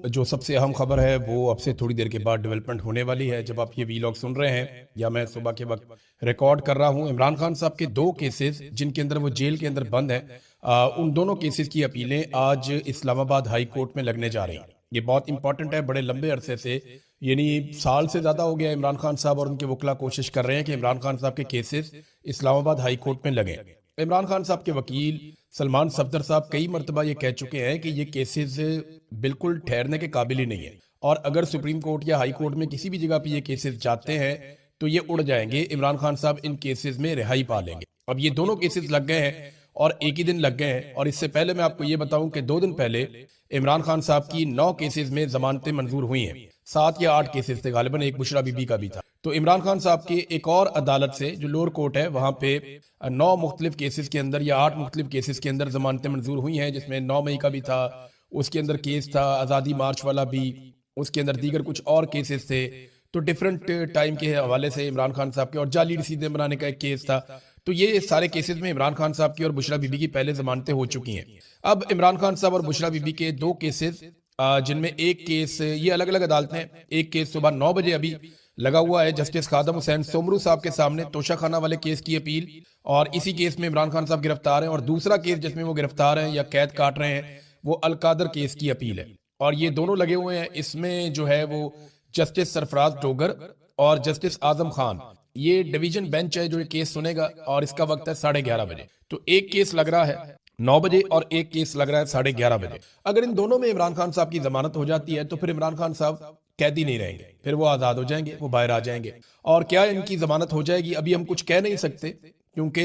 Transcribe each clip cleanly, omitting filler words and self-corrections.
जो सबसे अहम खबर है वो अब से थोड़ी देर के बाद डेवलपमेंट होने वाली है। जब आप ये वीलॉग सुन रहे हैं या मैं सुबह के वक्त रिकॉर्ड कर रहा हूँ, इमरान खान साहब के दो केसेस जिनके अंदर वो जेल के अंदर बंद है, उन दोनों केसेस की अपीलें आज इस्लामाबाद हाई कोर्ट में लगने जा रही हैं। ये बहुत इंपॉर्टेंट है। बड़े लंबे अरसे से, यानी साल से ज़्यादा हो गया, इमरान खान साहब और उनके वकला कोशिश कर रहे हैं कि इमरान खान साहब के केसेस इस्लामाबाद हाई कोर्ट में लगें। इमरान खान साहब के वकील सलमान सफदर साहब कई मरतबा ये कह चुके हैं कि ये केसेस बिल्कुल ठहरने के काबिल ही नहीं है, और अगर सुप्रीम कोर्ट या हाई कोर्ट में किसी भी जगह पे ये केसेस जाते हैं तो ये उड़ जाएंगे। इमरान खान साहब इन केसेस में रिहाई पा लेंगे। अब ये दोनों केसेस लग गए हैं और एक ही दिन लग गए हैं। और इससे पहले मैं आपको ये बताऊं कि 2 दिन पहले इमरान खान साहब की 9 केसेस में जमानतें मंजूर हुई हैं। 7 या 8 केसेस थे गालिबन, एक बुशरा बीबी का भी था। तो इमरान खान साहब के एक और अदालत से, जो लोअर कोर्ट है, वहां पे 9 मुख्तलिफ केसेस के अंदर या 8 मुख्तलिफ केसेस के अंदर जमानतें मंजूर हुई हैं, जिसमें 9 मई का भी था, उसके अंदर केस था आज़ादी मार्च वाला भी, उसके अंदर दीगर कुछ और केसेस थे। तो डिफरेंट टाइम के हवाले से इमरान खान साहब के, और जाली रसीदें बनाने का एक केस था। तो ये सारे केसेस में इमरान खान साहब की और बुशरा बीबी की पहले जमानतें हो चुकी हैं। अब इमरान खान साहब और बुशरा बीबी के 2 केसेस, जिनमें एक केस, ये अलग अलग अदालतें हैं, एक केस सुबह 9 बजे अभी लगा हुआ है जस्टिस खादम हुसैन सोमरू साहब के सामने, तोशा खाना वाले केस की अपील, और इसी केस में इमरान खान साहब गिरफ्तार हैं। और दूसरा केस जिसमें वो गिरफ्तार हैं या कैद काट रहे हैं, वो अलकादर केस की अपील है। और ये दोनों लगे हुए हैं। इसमें जो है वो जस्टिस सरफराज डोगर और जस्टिस आजम खान, ये डिवीजन बेंच है जो ये केस सुनेगा, और इसका वक्त है 11:30 बजे। तो एक केस लग रहा है 9 बजे और एक केस लग रहा है 11:30 बजे। अगर इन दोनों में इमरान खान साहब की जमानत हो जाती है तो फिर इमरान खान साहब कैदी नहीं रहेंगे, फिर वो आजाद हो जाएंगे, वो बाहर आ जाएंगे। और क्या इनकी जमानत हो जाएगी, अभी हम कुछ कह नहीं सकते, क्योंकि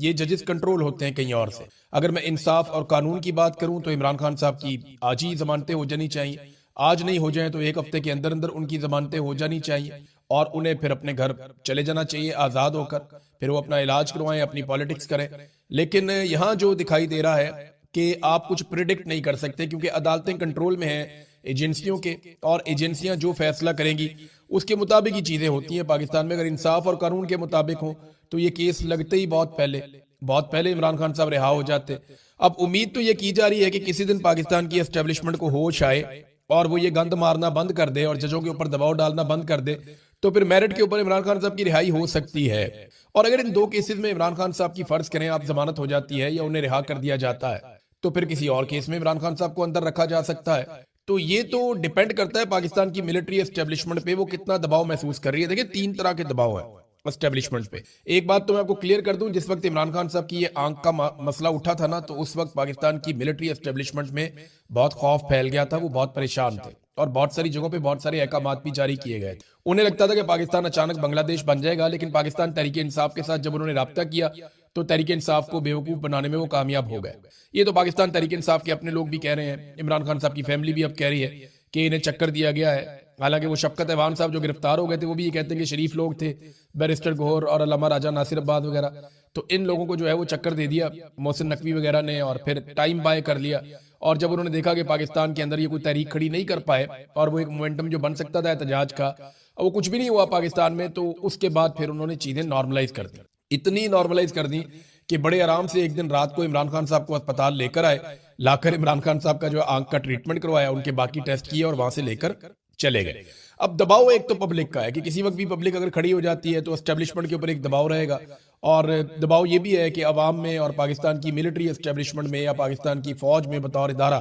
ये जजेस कंट्रोल होते हैं कहीं और से। अगर मैं इंसाफ और कानून की बात करूं तो इमरान खान साहब की आज ही जमानतें हो जानी चाहिए। आज नहीं हो जाए तो एक हफ्ते के अंदर अंदर उनकी जमानतें हो जानी चाहिए, और उन्हें फिर अपने घर चले जाना चाहिए आज़ाद होकर। फिर वो अपना इलाज करवाएं, अपनी पॉलिटिक्स करें। लेकिन यहाँ जो दिखाई दे रहा है कि आप कुछ प्रिडिक्ट नहीं कर सकते, क्योंकि अदालतें कंट्रोल में हैं एजेंसियों के, और एजेंसियां जो फैसला करेंगी उसके मुताबिक ही चीजें होती हैं पाकिस्तान में। अगर इंसाफ और कानून के मुताबिक हो तो ये केस लगते ही बहुत पहले इमरान खान साहब रिहा हो जाते। अब उम्मीद तो ये की जा रही है कि किसी दिन पाकिस्तान की एस्टेब्लिशमेंट को होश आए और वो ये गंद मारना बंद कर दे और जजों के ऊपर दबाव डालना बंद कर दे, तो फिर मेरिट के ऊपर इमरान खान साहब की रिहाई हो सकती है। और अगर इन 2 केसेस में इमरान खान साहब की, फर्ज करें आप, जमानत हो जाती है या उन्हें रिहा कर दिया जाता है, तो फिर किसी और केस में इमरान खान साहब को अंदर रखा जा सकता है। तो ये तो डिपेंड करता है पाकिस्तान की मिलिट्री एस्टेब्लिशमेंट पे, वो कितना दबाव महसूस कर रही है। देखिए 3 तरह के दबाव है एस्टेब्लिशमेंट पे। एक बात तो मैं आपको क्लियर कर दूं, जिस वक्त इमरान खान साहब की ये आंख का मसला उठा था ना, तो उस वक्त पाकिस्तान की मिलिट्री एस्टेब्लिशमेंट में बहुत खौफ फैल गया था, वो बहुत परेशान थे, और बहुत सारी जगहों पे बहुत सारे अहकामात भी जारी किए गए थे। उन्हें लगता था कि पाकिस्तान अचानक बांग्लादेश बन जाएगा, लेकिन पाकिस्तान तहरीक इंसाफ के साथ जब उन्होंने राब्ता किया तो तहरीक इंसाफ को बेवकूफ बनाने में वो कामयाब हो गए। ये तो पाकिस्तान तहरीक इंसाफ के अपने लोग भी कह रहे हैं, इमरान खान साहब की फैमिली भी अब कह रही है कि इन्हें चक्कर दिया गया है। हालांकि वो शफकत ऐवान साहब जो गिरफ्तार हो गए थे, वो भी ये कहते हैं कि शरीफ लोग थे, बैरिस्टर गौहर और अल्लामा राजा नासिर अब्बाद वगैरह। तो इन लोगों को जो है वो चक्कर दे दिया मोहसिन नकवी वगैरह ने, और फिर टाइम बाय कर लिया। और जब उन्होंने देखा कि पाकिस्तान के अंदर ये कोई तहरीक खड़ी नहीं कर पाए, और वो एक मोमेंटम जो बन सकता था एहतजाज का, वो कुछ भी नहीं हुआ पाकिस्तान में, तो उसके बाद फिर उन्होंने चीजें नॉर्मलाइज कर दी। इतनी नॉर्मलाइज कर दी कि बड़े आराम से एक दिन रात को इमरान खान साहब को अस्पताल लेकर आए, लाकर इमरान खान साहब का जो आंख का ट्रीटमेंट करवाया, उनके बाकी टेस्ट किए और वहां से लेकर चले गए। अब दबाव एक तो पब्लिक का है कि किसी वक्त भी पब्लिक अगर खड़ी हो जाती है तो एस्टेब्लिशमेंट के ऊपर एक दबाव रहेगा। और दबाव ये भी है कि अवाम में और पाकिस्तान की मिलिट्री एस्टेब्लिशमेंट में या पाकिस्तान की फौज में बतौर इदारा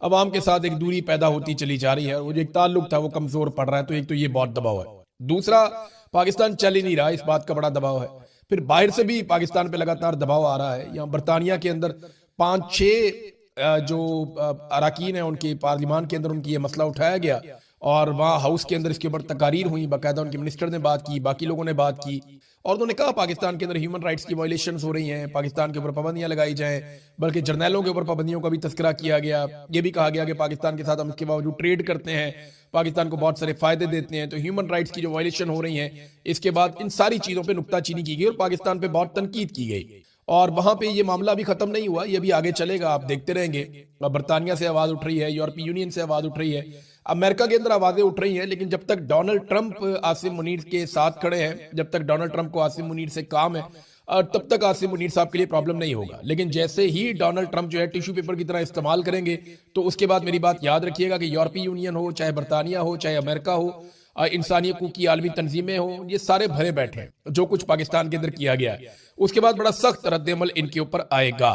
अवाम के साथ एक दूरी पैदा होती चली जा रही है, और वो जो एक ताल्लुक था वो कमजोर पड़ रहा है। तो एक तो ये बहुत दबाव है। दूसरा, पाकिस्तान चल ही नहीं रहा, इस बात का बड़ा दबाव है। फिर बाहर से भी पाकिस्तान पे लगातार दबाव आ रहा है। यहाँ बरतानिया के अंदर 5-6 जो अराकीन है उनके पार्लिमान के अंदर उनकी ये मसला उठाया गया, और वहाँ हाउस के अंदर इसके ऊपर तकारीर हुई, बाकायदा उनके मिनिस्टर ने बात की, बाकी लोगों ने बात की, और उन्होंने कहा पाकिस्तान के अंदर ह्यूमन राइट्स की वायलेशंस हो रही हैं, पाकिस्तान के ऊपर पाबंदियां लगाई जाएं। बल्कि जर्नैलों के ऊपर पाबंदियों का भी तस्करा किया गया। ये भी कहा गया कि पाकिस्तान के साथ हम इसके बावजूद ट्रेड करते हैं, पाकिस्तान को बहुत सारे फायदे देते हैं, तो ह्यूमन राइट्स की जो वायलेशन हो रही है, इसके बाद इन सारी चीजों पर नुक्ताचीनी की गई और पाकिस्तान पर बहुत तनकीद की गई। और वहां पे ये मामला अभी खत्म नहीं हुआ, ये भी आगे चलेगा, आप देखते रहेंगे। बरतानिया से आवाज उठ रही है, यूरोपीय यूनियन से आवाज उठ रही है, अमेरिका के अंदर आवाजें उठ रही हैं। लेकिन जब तक डोनाल्ड ट्रंप आसिम मुनीर के साथ खड़े हैं, जब तक डोनाल्ड ट्रंप को आसिम मुनीर से काम है, तब तक आसिम मुनीर साहब के लिए प्रॉब्लम नहीं होगा। लेकिन जैसे ही डोनाल्ड ट्रंप जो है टिश्यू पेपर की तरह इस्तेमाल करेंगे, तो उसके बाद मेरी बात याद रखिएगा कि यूरोपीय यूनियन हो, चाहे बरतानिया हो, चाहे अमेरिका हो, इंसानी हकूक की आलमी तंजीमें हो, ये सारे भरे बैठे हैं जो कुछ पाकिस्तान के अंदर किया गया है। उसके बाद बड़ा सख्त रद्द-ए-अमल इनके ऊपर आएगा।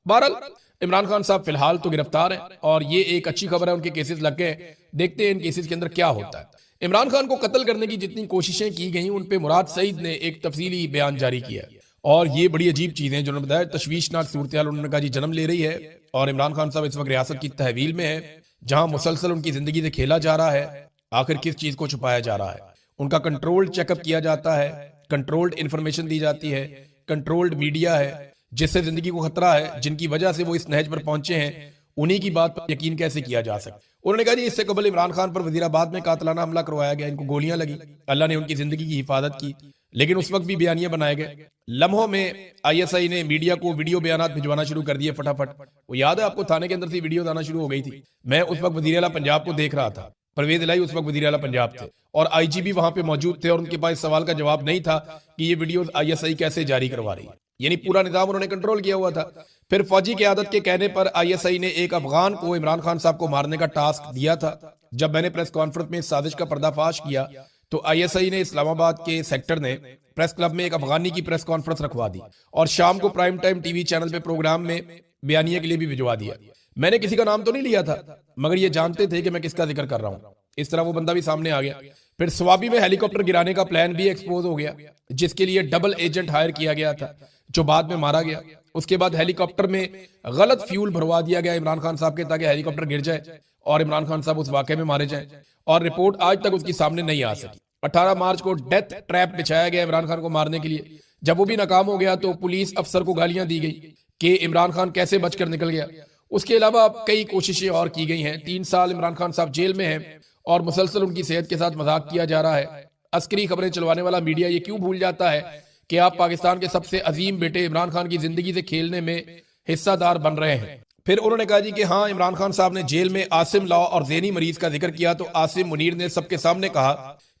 बहरहाल इमरान खान साहब फिलहाल तो गिरफ्तार हैं और ये एक अच्छी खबर है, उनके केसेस लग गए। देखते हैं इन केसेस के अंदर क्या होता है। इमरान खान को कत्ल करने की जितनी कोशिशें की गई उन पे मुराद सईद ने एक तफसीली बयान जारी किया और ये बड़ी अजीब चीजें जो उन्होंने बताया, तशवीशनाक सूरत हाल उन्होंने कहा जी जन्म ले रही है और इमरान खान साहब इस वक्त रियासत की तहवील में है जहां मुसलसल उनकी जिंदगी से खेला जा रहा है। आखिर किस चीज को छुपाया जा रहा है? उनका कंट्रोल्ड चेकअप किया जाता है, कंट्रोल्ड इंफॉर्मेशन दी जाती है, कंट्रोल्ड मीडिया है जिससे जिंदगी को खतरा है, जिनकी वजह से वो इस नहज पर पहुंचे हैं, उन्हीं की बात पर यकीन कैसे किया जा सकता? उन्होंने कहा जी इससे कबल इमरान खान पर वजीराबाद में कातलाना हमला करवाया गया, इनको गोलियां लगी, अल्लाह ने उनकी जिंदगी की हिफाजत की, लेकिन उस वक्त भी बयानियां बनाए गए। लम्हों में आईएसआई ने मीडिया को वीडियो बयानात भिजवाना शुरू कर दिए फटाफट। वो याद है आपको, थाने के अंदर से वीडियो आना शुरू हो गई थी। मैं उस वक्त वजीर आला पंजाब को देख रहा था, परवेज इलाही उस वक्त वजीर आला पंजाब थे और आईजीपी वहां पे मौजूद थे और उनके पास सवाल का जवाब नहीं था कि ये वीडियो आईएसआई कैसे जारी करवा रही है। यानी पूरा निजाम उन्होंने कंट्रोल किया हुआ था। फिर फौजी क़यादत के कहने पर आईएसआई ने एक अफगान को इमरान खान साहब को मारने का टास्क दिया था। जब मैंने प्रेस कॉन्फ्रेंस में इस साजिश का पर्दाफाश किया तो आईएसआई ने इस्लामाबाद के सेक्टर ने प्रेस क्लब में एक अफगानी की प्रेस कॉन्फ्रेंस रखवा दी और शाम को प्राइम टाइम टीवी चैनल पे प्रोग्राम में बयानिया के लिए भी भिजवा दिया। मैंने किसी का नाम तो नहीं लिया था, मगर ये जानते थे कि मैं किसका जिक्र कर रहा हूं। इस तरह वो बंदा भी सामने आ गया। फिर स्वाबी में हेलीकॉप्टर गिराने का प्लान भी एक्सपोज हो गया, जिसके लिए डबल एजेंट हायर किया गया था, जो बाद में मारा गया। उसके बाद हेलीकॉप्टर में गलत फ्यूल भरवा दिया गया इमरान खान साहब के, ताकि हेलीकॉप्टर गिर जाए और इमरान खान साहब उस वाकये में मारे जाए, और रिपोर्ट आज तक उसकी सामने नहीं आ सकी। 18 मार्च को डेथ ट्रैप बिछाया गया इमरान खान को मारने के लिए। जब वो भी नाकाम हो गया तो पुलिस अफसर को गालियां दी गई कि इमरान खान कैसे बचकर निकल गया। उसके अलावा कई कोशिशें और की गई हैं। 3 साल इमरान खान साहब जेल में हैं और मुसलसल उनकी सेहत के साथ मजाक किया जा रहा है। अस्करी खबरें चलवाने वाला मीडिया ये क्यों भूल जाता है कि आप पाकिस्तान के सबसे अजीम बेटे इमरान खान की जिंदगी से खेलने में हिस्सादार बन रहे हैं। फिर उन्होंने कहा जी कि हाँ, इमरान खान साहब ने जेल में आसिम ला और ज़ेनी मरीज का जिक्र किया तो आसिम मुनीर ने सबके सामने कहा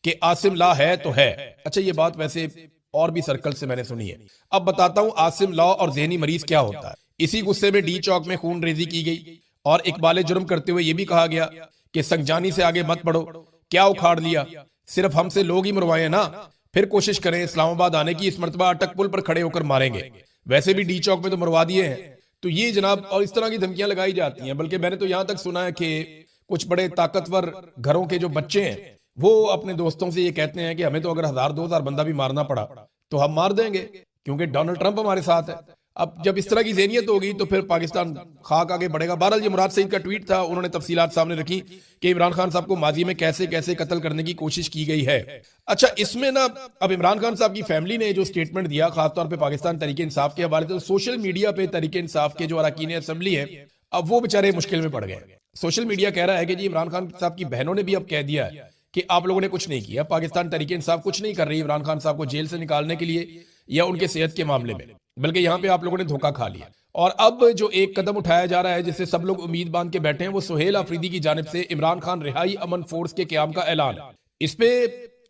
कि आसिम ला है तो है। अच्छा, ये बात वैसे और भी सर्कल से मैंने सुनी है। अब बताता हूं आसिम ला और ज़ेनी मरीज क्या होता है। इसी गुस्से में डी चौक में खून रेजी की गई और इकबाल जुर्म करते हुए यह भी कहा गया कि संगजानी से आगे मत बढ़ो, क्या उखाड़ लिया, सिर्फ हमसे लोग ही मरवाए ना, फिर कोशिश करें इस्लामाबाद आने की, इस मरतबा अटक पुल पर खड़े होकर मारेंगे। वैसे भी डी चौक में तो मरवा दिए हैं। तो ये जनाब, और इस तरह की धमकियां लगाई जाती हैं। बल्कि मैंने तो यहां तक सुना है कि कुछ बड़े ताकतवर घरों के जो बच्चे हैं वो अपने दोस्तों से ये कहते हैं कि हमें तो अगर 1000-2000 बंदा भी मारना पड़ा तो हम मार देंगे, क्योंकि डोनाल्ड ट्रंप हमारे साथ है। अब जब इस तरह की ज़हनियत होगी तो फिर पाकिस्तान खाक आगे बढ़ेगा। बहरहाल ये मुराद सईद का ट्वीट था, उन्होंने तफसीलात सामने रखी कि इमरान खान साहब को माजी में कैसे कैसे कत्ल करने की कोशिश की गई है। अच्छा, इसमें ना अब इमरान खान साहब की फैमिली ने जो स्टेटमेंट दिया, खासतौर पर पाकिस्तान तहरीक इंसाफ के हवाले से, सोशल मीडिया पे तहरीक इंसाफ के जो अरकान असेंबली है, अब वो बेचारे मुश्किल में पड़ गए। सोशल मीडिया कह रहा है कि जी इमरान खान साहब की बहनों ने भी अब कह दिया है कि आप लोगों ने कुछ नहीं किया, पाकिस्तान तहरीक इंसाफ कुछ नहीं कर रही इमरान खान साहब को जेल से निकालने के लिए या उनके सेहत के मामले में, बल्कि यहाँ पे आप लोगों ने धोखा खा लिया। और अब जो एक कदम उठाया जा रहा है जिससे सब लोग उम्मीद बांध के बैठे हैं, वो सुहेल अफरीदी की जानिब से इमरान खान रिहाई अमन फोर्स के क्याम का ऐलान है। इस पे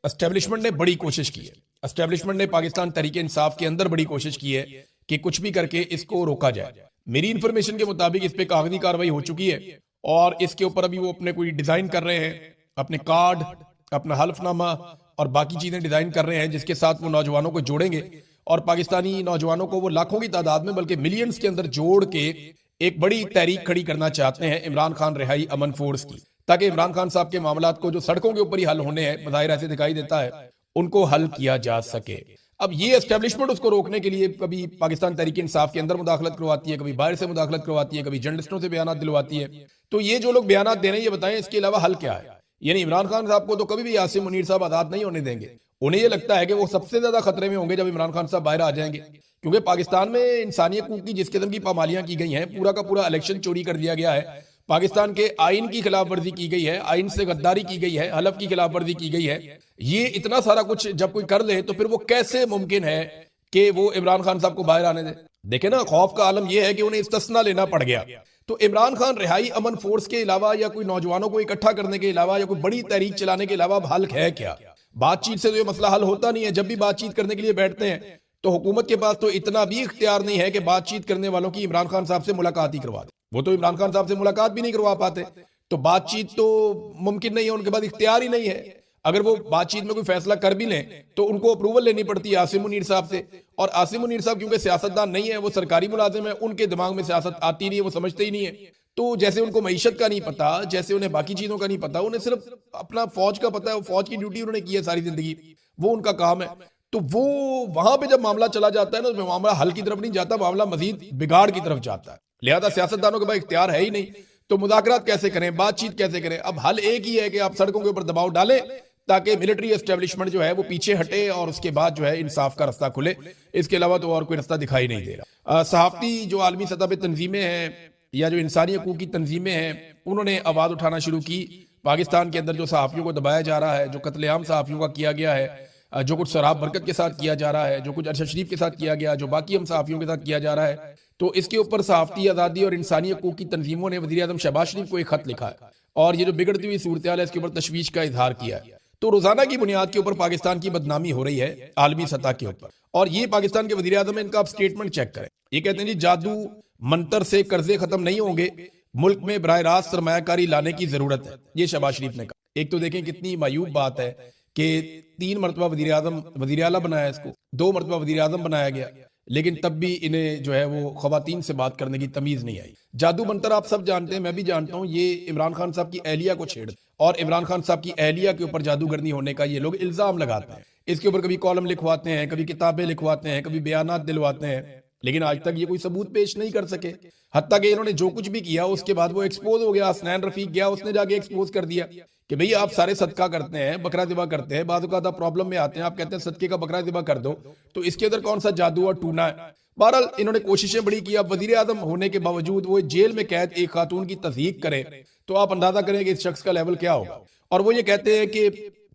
एस्टेब्लिशमेंट ने बड़ी कोशिश की है। एस्टेब्लिशमेंट ने पाकिस्तान तहरीक इंसाफ के अंदर बड़ी कोशिश की है कि कुछ भी करके इसको रोका जाए। मेरी इंफॉर्मेशन के मुताबिक इस पे कागजी कार्रवाई हो चुकी है और इसके ऊपर अभी वो अपने कोई डिजाइन कर रहे हैं, अपने कार्ड, अपना हल्फनामा और बाकी चीजें डिजाइन कर रहे हैं, जिसके साथ वो नौजवानों को जोड़ेंगे और पाकिस्तानी नौजवानों को वो लाखों की तादाद में, बल्कि मिलियंस के अंदर जोड़ के एक बड़ी तहरीक खड़ी करना चाहते हैं इमरान खान रिहाई अमन फोर्स की, ताकि इमरान खान साहब के मामलात को जो सड़कों के ऊपर ही हल होने हैं, बज़ाहिर ऐसे दिखाई देता है, उनको हल किया जा सके। अब ये एस्टेब्लिशमेंट उसको रोकने के लिए कभी पाकिस्तान तहरीक इंसाफ के अंदर मुदाखलत करवाती है, कभी बाहर से मुदाखलत करवाती है, कभी जर्नलिस्टों से बयान दिलवाती है। तो ये जो लोग बयान दे रहे हैं, ये बताएं इसके अलावा हल क्या है। यानी इमरान खान साहब को तो कभी भी आसिम मुनीर साहब आजाद नहीं होने देंगे। उन्हें ये लगता है कि वो सबसे ज्यादा खतरे में होंगे जब इमरान खान साहब बाहर आ जाएंगे, क्योंकि पाकिस्तान में इंसानियत की जिस किस्म की पामालियां की गई हैं, पूरा का पूरा इलेक्शन चोरी कर दिया गया है, पाकिस्तान के आइन की खिलाफ वर्जी की गई है, आइन से गद्दारी की गई है, हलफ की खिलाफ वर्जी की गई है। ये इतना सारा कुछ जब कोई कर ले तो फिर वो कैसे मुमकिन है कि वो इमरान खान साहब को बाहर आने दे। देखे ना, खौफ का आलम यह है कि उन्हें इस्तिस्ना लेना पड़ गया। तो इमरान खान रिहाई अमन फोर्स के अलावा या कोई नौजवानों को इकट्ठा करने के अलावा या कोई बड़ी तहरीक चलाने के अलावा हल है क्या? बातचीत से तो ये मसला हल होता नहीं है। जब भी बातचीत करने के लिए बैठते हैं तो हुकूमत के पास तो इतना भी इख्तियार नहीं है कि बातचीत करने वालों की इमरान खान साहब से मुलाकात ही करवा दे। वो तो इमरान खान साहब से मुलाकात भी नहीं करवा पाते, तो बातचीत तो मुमकिन नहीं है, उनके पास इख्तियार ही नहीं है। अगर वो बातचीत में कोई फैसला कर भी लें तो उनको अप्रूवल लेनी पड़ती है आसिम मुनीर साहब से, और आसिम मुनीर साहब क्योंकि सियासतदान नहीं है, वो सरकारी मुलाजिम है, उनके दिमाग में सियासत आती नहीं है, वो समझते ही नहीं है। तो जैसे उनको मईशत का नहीं पता, जैसे उन्हें बाकी चीजों का नहीं पता, उन्हें सिर्फ अपना फौज का पता है, फौज की ड्यूटी उन्होंने की है सारी जिंदगी, वो उनका काम है। तो वो वहां पे जब मामला चला जाता है ना, तो मामला हल की तरफ नहीं जाता, मामला मजीद बिगाड़ की तरफ जाता है। लिहाजा सियासतदानों के पास इख्तियार है ही नहीं, तो मुज़ाकरात कैसे करें, बातचीत कैसे करें। अब हल एक ही है कि आप सड़कों के ऊपर दबाव डालें ताकि मिलिट्री एस्टेब्लिशमेंट जो है वो पीछे हटे और उसके बाद जो है इंसाफ का रास्ता खुले। इसके अलावा तो और कोई रास्ता दिखाई नहीं दे रहा। सहाफती जो आलमी सतह पर तंजीमें हैं या जो इंसानी हकूक की तंजीमें हैं, उन्होंने आवाज उठाना शुरू की। पाकिस्तान के अंदर जो सहाफियों को दबाया जा रहा है, जो कत्लेआम सहाफियों का किया गया है, जो कुछ शराब बरकत के साथ किया जा रहा है, जो कुछ अरशद शरीफ के साथ किया गया, जो बाकी हम सहाफियों के साथ किया जा रहा है, तो इसके ऊपर सहाफती आज़ादी और इंसानी हकूक की तंजीमों ने वज़ीर आज़म शहबाज शरीफ को एक खत लिखा है और ये जो बिगड़ती हुई सूरत हाल है इसके ऊपर तशवीश का इजहार किया है। तो रोजाना की बुनियाद के ऊपर पाकिस्तान की बदनामी हो रही है आलमी सतह के ऊपर, और ये पाकिस्तान के वज़ीर आज़म है, इनका आप स्टेटमेंट चेक करें। ये कहते हैं जी जादू मंतर से कर्जे खत्म नहीं होंगे, मुल्क में बराह रास्त सरमायाकारी लाने की जरूरत है, ये शहबाज शरीफ ने कहा। एक तो देखें कितनी मायूब बात है कि 3 मरतबा वज़ीर आज़म वज़ीर आला बनाया, इसको 2 मरतबा वज़ीर आज़म बनाया गया, लेकिन तब भी इन्हें जो है वो खवातीन से बात करने की तमीज नहीं आई। जादू मंतर आप सब जानते हैं, मैं भी जानता हूं, ये इमरान खान साहब की अहलिया को छेड़ और इमरान खान साहब की अहलिया के ऊपर जादूगरनी होने का ये लोग इल्जाम लगाते हैं। इसके ऊपर कभी कॉलम लिखवाते हैं, कभी किताबें लिखवाते हैं, कभी बयानात दिलवाते हैं, लेकिन आज तक ये कोई सबूत पेश नहीं कर सके। हत्ता कि इन्होंने जो कुछ भी किया उसके बाद वो एक्सपोज हो गया। हसनैन रफीक गया, उसने जाके एक्सपोज कर दिया कि भाई आप सारे सदका करते हैं, बकरा दिबा करते हैं, बाद आप प्रॉब्लम में आते हैं, आप कहते हैं सदके का बकरा दिबा कर दो, तो इसके अंदर कौन सा जादू और टूना है। बहरहाल इन्होंने कोशिशें बड़ी की। अब वजीर आजम होने के बावजूद वो जेल में कैद एक खातून की तस्दीक करे, तो आप अंदाजा करें कि इस शख्स का लेवल क्या होगा। और वो ये कहते हैं कि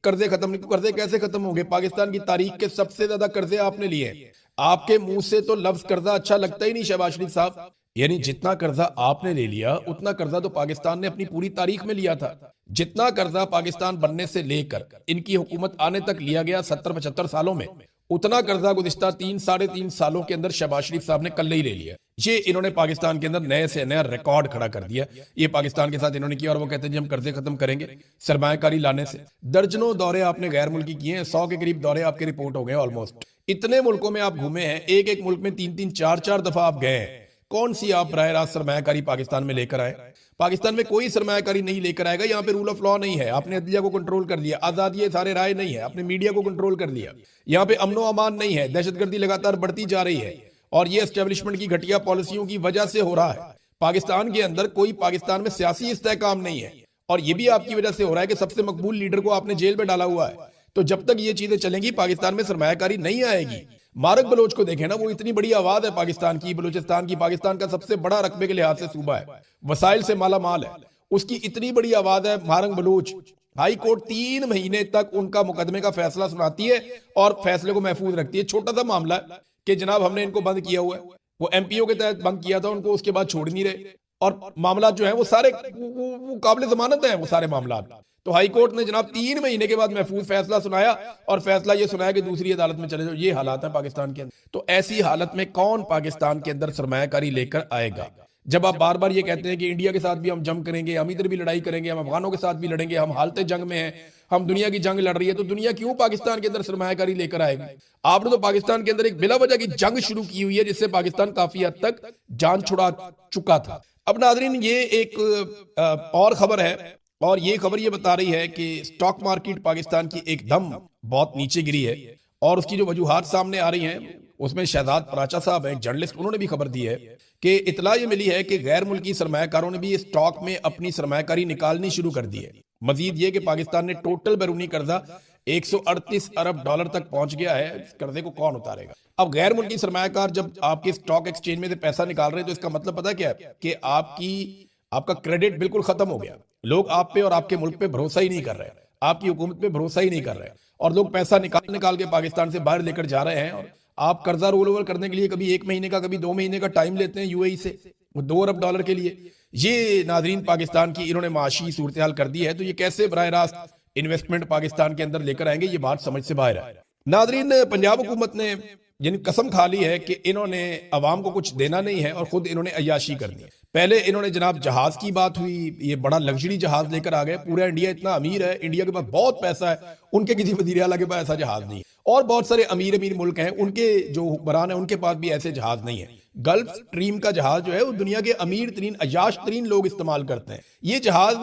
कर्जे खत्म नहीं, तो कर्जे कैसे खत्म होंगे? पाकिस्तान की तारीख के सबसे ज्यादा कर्जे आपने लिए हैं। आपके मुंह से तो लफ्ज कर्जा अच्छा लगता ही नहीं शहबाज शरीफ साहब। यानी जितना कर्जा आपने ले लिया उतना कर्जा तो पाकिस्तान ने अपनी पूरी तारीख में लिया था। जितना कर्जा पाकिस्तान बनने से लेकर इनकी हुकूमत आने तक लिया गया 70-75 सालों में, उतना कर्जा गुज़िश्ता 3-3.5 सालों के अंदर शहबाज शरीफ साहब ने कल ही ले लिया। ये इन्होंने पाकिस्तान के अंदर नए से नया रिकॉर्ड खड़ा कर दिया। ये पाकिस्तान के साथ इन्होंने किया और वो कहते हैं जी हम कर्जे खत्म करेंगे सरमायाकारी लाने से। दर्जनों दौरे आपने गैर मुल्की किए हैं, 100 के करीब दौरे आपके रिपोर्ट हो गए ऑलमोस्ट। इतने मुल्कों में आप घूमे हैं, एक एक मुल्क में 3-3 4-4 दफा आप गए हैं। कौन सी आप बराह रास्त सरमायाकारी पाकिस्तान में लेकर आए? पाकिस्तान में कोई सरमायाकारी नहीं लेकर आएगा। यहाँ पे रूल ऑफ लॉ नहीं है, आपने अदलिया को कंट्रोल कर लिया। आजादी सारे राय नहीं है, आपने मीडिया को कंट्रोल कर लिया। यहाँ पे अमनो अमान नहीं है, दहशतगर्दी लगातार बढ़ती जा रही है और ये एस्टेब्लिशमेंट की घटिया पॉलिसियों की वजह से हो रहा है। पाकिस्तान के अंदर कोई पाकिस्तान में सियासी इस्तेहकाम नहीं है और ये भी आपकी वजह से हो रहा है कि सबसे मकबूल लीडर को आपने जेल में डाला हुआ है। तो जब तक ये चीजें चलेंगी पाकिस्तान में सरमायाकारी नहीं आएगी। मारक बलोच को देखें ना, वो इतनी बड़ी आवाज है पाकिस्तान की, बलूचिस्तान की, पाकिस्तान का सबसे बड़ा रकबे के लिहाज से सूबा है, वसाइल से माला माल है, उसकी इतनी बड़ी आवाज है। मारंग बलूच हाई कोर्ट 3 महीने तक उनका मुकदमे का फैसला सुनाती है और फैसले को महफूज रखती है। छोटा सा मामला है कि जनाब हमने इनको बंद किया हुआ है, वो एमपीओ के तहत बंद किया था उनको, उसके बाद छोड़ नहीं रहे और मामला जो है वो सारे वो काबिल जमानत है वो सारे मामला। तो हाई कोर्ट ने जनाब 3 महीने के बाद महफूज फैसला सुनाया और फैसला ये सुनाया कि दूसरी अदालत में चले जाओ। ये हालात है पाकिस्तान के अंदर। तो ऐसी हालत में कौन पाकिस्तान के अंदर सरमायाकारी लेकर आएगा? जब आप बार बार ये कहते हैं कि इंडिया के साथ भी हम जंग करेंगे, हम इधर भी लड़ाई करेंगे, हम अफगानों के साथ भी लड़ेंगे, हम हालते जंग में हैं, हम दुनिया की जंग लड़ रही है, तो दुनिया क्यों पाकिस्तान के अंदर सरमायाकारी लेकर आएगी? आपने तो पाकिस्तान के अंदर एक बिला वजह की जंग शुरू की हुई है जिससे पाकिस्तान काफी हद तक जान छुड़ा चुका था। अब नाजरीन ये एक और खबर है और ये खबर ये बता रही है कि स्टॉक मार्केट पाकिस्तान की एकदम बहुत नीचे गिरी है और उसकी जो वजूहात सामने आ रही हैं उसमें शहजाद पराचा साहब हैं जर्नलिस्ट, उन्होंने भी खबर दी है कि इतला ये मिली है कि गैर मुल्की सरमायाकारों ने भी स्टॉक में अपनी सरमायाकारी निकालनी शुरू कर दी है। मजीद ये कि पाकिस्तान ने टोटल बैरूनी कर्जा 138 अरब डॉलर तक पहुंच गया है। इस कर्जे को कौन उतारेगा? अब गैर मुल्की सरमायाकार जब आपके स्टॉक एक्सचेंज में से पैसा निकाल रहे हैं तो इसका मतलब पता क्या है कि आपका क्रेडिट बिल्कुल खत्म हो गया। लोग आप पे और आपके मुल्क पे भरोसा ही नहीं कर रहे, आपकी हुकूमत पे भरोसा ही नहीं कर रहे और लोग पैसा निकाल के पाकिस्तान से बाहर लेकर जा रहे हैं। और आप कर्जा रोल ओवर करने के लिए कभी 1 महीने का कभी 2 महीने का टाइम लेते हैं यूएई से, वो 2 अरब डॉलर के लिए। ये नाजरीन पाकिस्तान की इन्होंने माशी सूरत हाल कर दी है। तो ये कैसे बराह रास्त इन्वेस्टमेंट पाकिस्तान के अंदर लेकर आएंगे, ये बात समझ से बाहर है। नाजरीन पंजाब हुकूमत ने जिन कसम खा ली है कि इन्होंने अवाम को कुछ देना नहीं है और खुद इन्होंने अय्याशी करनी है। पहले इन्होंने जनाब जहाज की बात हुई, ये बड़ा लग्जरी जहाज लेकर आ गए, पूरा इंडिया इतना अमीर है, इंडिया के पास बहुत पैसा है, उनके किसी वजीर आला के पास ऐसा जहाज नहीं है। और बहुत सारे अमीर अमीर मुल्क हैं, उनके जो हुक्मरान है उनके पास भी ऐसे जहाज नहीं है। गल्फ स्ट्रीम का जहाज जो है वो दुनिया के अमीर तरीन अयाश तरीन लोग इस्तेमाल करते हैं। ये जहाज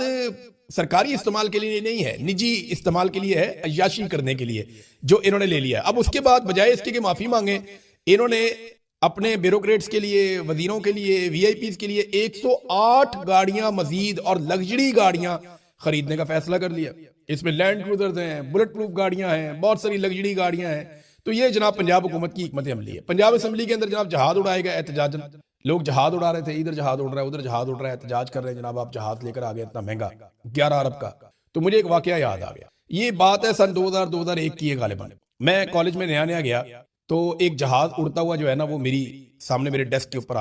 सरकारी इस्तेमाल के लिए नहीं है, निजी इस्तेमाल के लिए है, अय्याशी करने के लिए, जो इन्होंने ले लिया। अब उसके बाद बजाय इसके कि माफी मांगे, इन्होंने अपने ब्यूरोक्रेट्स के लिए, वजीरों के लिए, वीआईपीज के लिए 108 गाड़ियां मजीद और लग्जरी गाड़ियां खरीदने का फैसला कर लिया। इसमें लैंड क्रूजर्स हैं, बुलेट प्रूफ गाड़ियां हैं, बहुत सारी लग्जरी गाड़ियां हैं। तो ये जनाब पंजाब हुकूमत की हिकमत अमली है। पंजाब असम्बली के अंदर जनाब जहाज उड़ाए गए एहतजाजन, लोग जहाज उड़ा रहे थे, इधर जहाज उड़ रहा है, उधर जहाज उड़ रहा है, एहतजाज कर रहे हैं, जनाब आप जहाज लेकर आ गए इतना महंगा 11 अरब का। तो मुझे एक वाकया याद आ गया। ये बात है सन 2000-2001 की है गालिबन। मैं कॉलेज में नया नया गया, तो एक जहाज उड़ता हुआ जो है ना वो मेरी सामने मेरे डेस्क के ऊपर